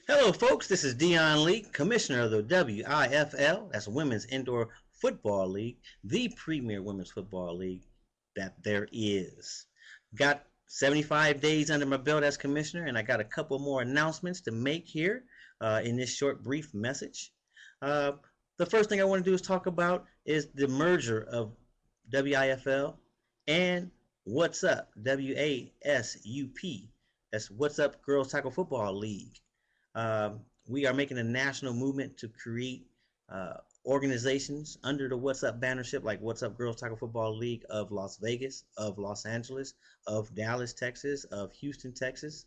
Hello, folks. This is Dion Lee, Commissioner of the WIFL. That's Women's Indoor Football League, the premier women's football league that there is. Got 75 days under my belt as Commissioner, and I got a couple more announcements to make here in this short, brief message. The first thing I want to do is talk about is the merger of WIFL and What's Up, WASUP. That's What's Up Girls Tackle Football League. We are making a national movement to create organizations under the What's Up bannership, like What's Up Girls Tackle Football League of Las Vegas, of Los Angeles, of Dallas, Texas, of Houston, Texas.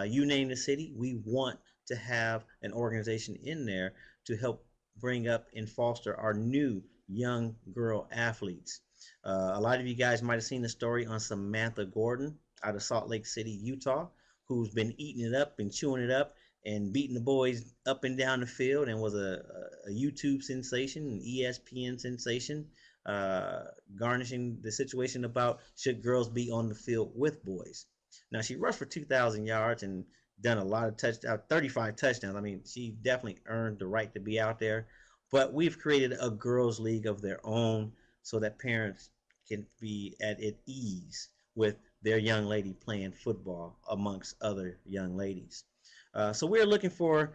You name the city, we want to have an organization in there to help bring up and foster our new young girl athletes. A lot of you guys might have seen the story on Samantha Gordon out of Salt Lake City, Utah, who's been eating it up and chewing it up and beating the boys up and down the field, and was a YouTube sensation, an ESPN sensation, garnishing the situation about should girls be on the field with boys. Now, she rushed for 2,000 yards and done a lot of touchdowns, 35 touchdowns. I mean, she definitely earned the right to be out there. But we've created a girls' league of their own so that parents can be at ease with their young lady playing football amongst other young ladies. So we're looking for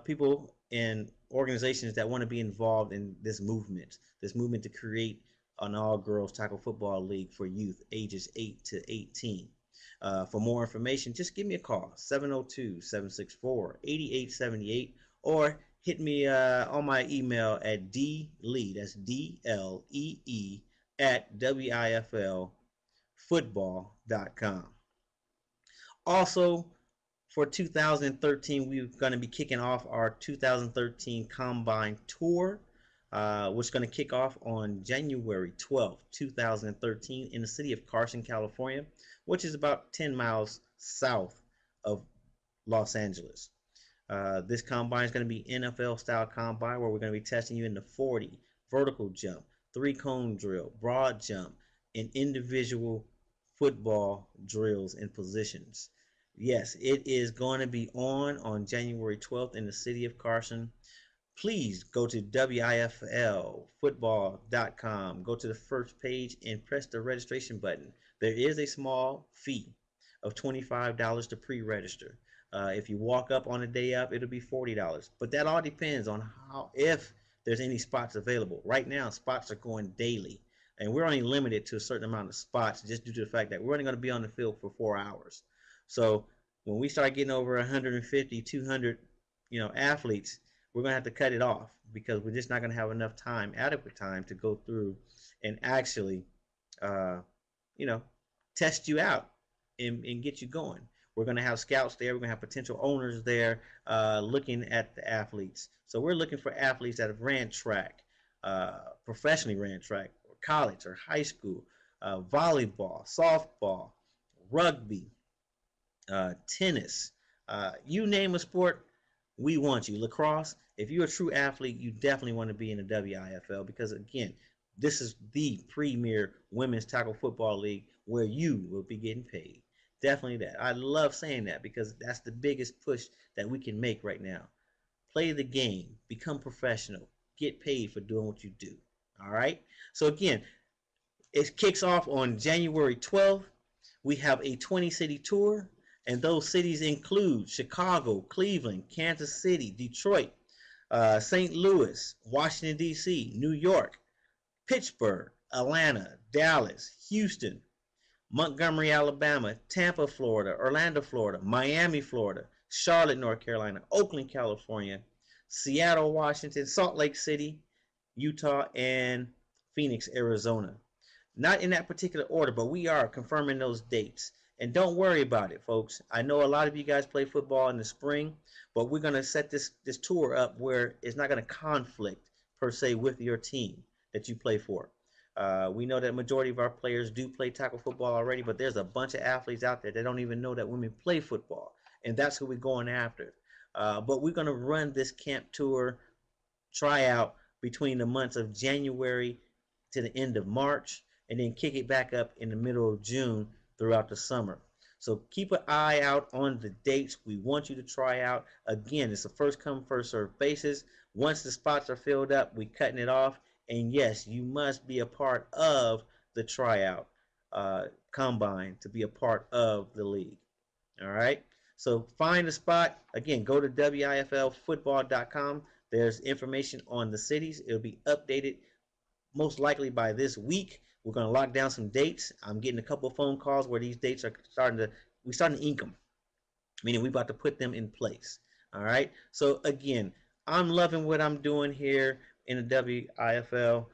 people and organizations that want to be involved in this movement to create an all-girls tackle football league for youth ages 8 to 18. For more information, just give me a call, 702-764-8878, or hit me on my email at dlee, that's DLEE, at WIFLfootball.com. Also, for 2013, we're going to be kicking off our 2013 Combine Tour, which is going to kick off on January 12th, 2013, in the city of Carson, California, which is about 10 miles south of Los Angeles. This combine is going to be NFL-style combine, where we're going to be testing you in the 40, vertical jump, three-cone drill, broad jump, and individual football drills and positions. Yes, it is going to be on January 12th in the city of Carson. Please go to WIFLfootball.com. Go to the first page and press the registration button. There is a small fee of $25 to pre-register. If you walk up on the day up, it'll be $40. But that all depends on if there's any spots available. Right now, spots are going daily, and we're only limited to a certain amount of spots just due to the fact that we're only going to be on the field for 4 hours. So when we start getting over 150, 200, athletes, we're going to have to cut it off, because we're just not going to have enough time, adequate time, to go through and actually, test you out and get you going. We're going to have scouts there. We're going to have potential owners there looking at the athletes. So we're looking for athletes that have ran track, professionally ran track, or college or high school, volleyball, softball, rugby, tennis, you name a sport, we want you. Lacrosse, if you're a true athlete, you definitely want to be in the WIFL, because, again, this is the premier women's tackle football league where you will be getting paid. Definitely that. I love saying that, because that's the biggest push that we can make right now. Play the game, become professional, get paid for doing what you do. All right? So, again, it kicks off on January 12th. We have a 20-city tour, and those cities include Chicago, Cleveland, Kansas City, Detroit, St. Louis, Washington, D.C., New York, Pittsburgh, Atlanta, Dallas, Houston, Montgomery, Alabama, Tampa, Florida, Orlando, Florida, Miami, Florida, Charlotte, North Carolina, Oakland, California, Seattle, Washington, Salt Lake City, Utah, and Phoenix, Arizona. Not in that particular order, but we are confirming those dates. And don't worry about it, folks. I know a lot of you guys play football in the spring, but we're going to set this tour up where it's not going to conflict, per se, with your team that you play for. We know that majority of our players do play tackle football already, but there's a bunch of athletes out there that don't even know that women play football, and that's who we're going after. But we're going to run this camp tour tryout between the months of January to the end of March, and then kick it back up in the middle of June throughout the summer. So keep an eye out on the dates. We want you to try out. Again, it's a first come, first serve basis. Once the spots are filled up, we cutting it off. And yes, you must be a part of the tryout combine to be a part of the league. All right. So find a spot. Again, go to WIFLfootball.com. There's information on the cities. It'll be updated most likely by this week. We're going to lock down some dates. I'm getting a couple of phone calls where these dates are we're starting to ink them, meaning we're about to put them in place. All right. So again, I'm loving what I'm doing here in the WIFL.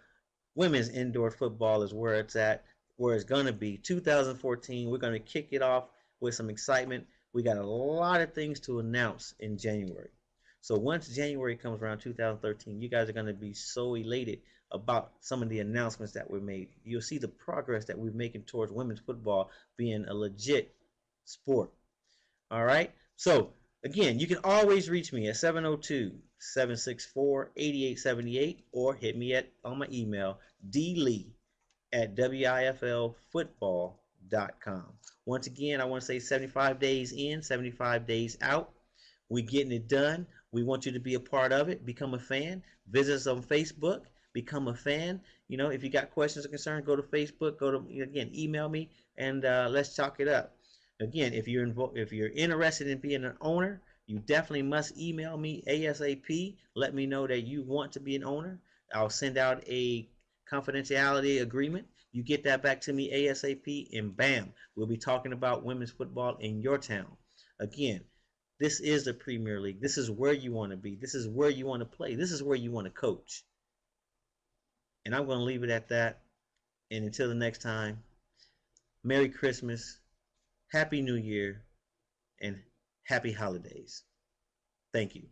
Women's indoor football is where it's at, where it's going to be. 2014, we're going to kick it off with some excitement. We got a lot of things to announce in January. So once January comes around 2013, you guys are going to be so elated about some of the announcements that were made. You'll see the progress that we're making towards women's football being a legit sport. All right. So again, you can always reach me at 702-764-8878 or hit me on my email, dlee@wiflfootball.com. Once again, I want to say 75 days in, 75 days out. We're getting it done. We want you to be a part of it. Become a fan. Visit us on Facebook. Become a fan. You know, if you got questions or concerns, go to Facebook. Go to, again, email me, and let's chalk it up. Again, if you're interested in being an owner, you definitely must email me ASAP. Let me know that you want to be an owner. I'll send out a confidentiality agreement. You get that back to me ASAP, and bam, we'll be talking about women's football in your town. Again, this is the Premier League. This is where you want to be. This is where you want to play. This is where you want to coach. And I'm going to leave it at that. And until the next time, Merry Christmas, Happy New Year, and happy holidays. Thank you.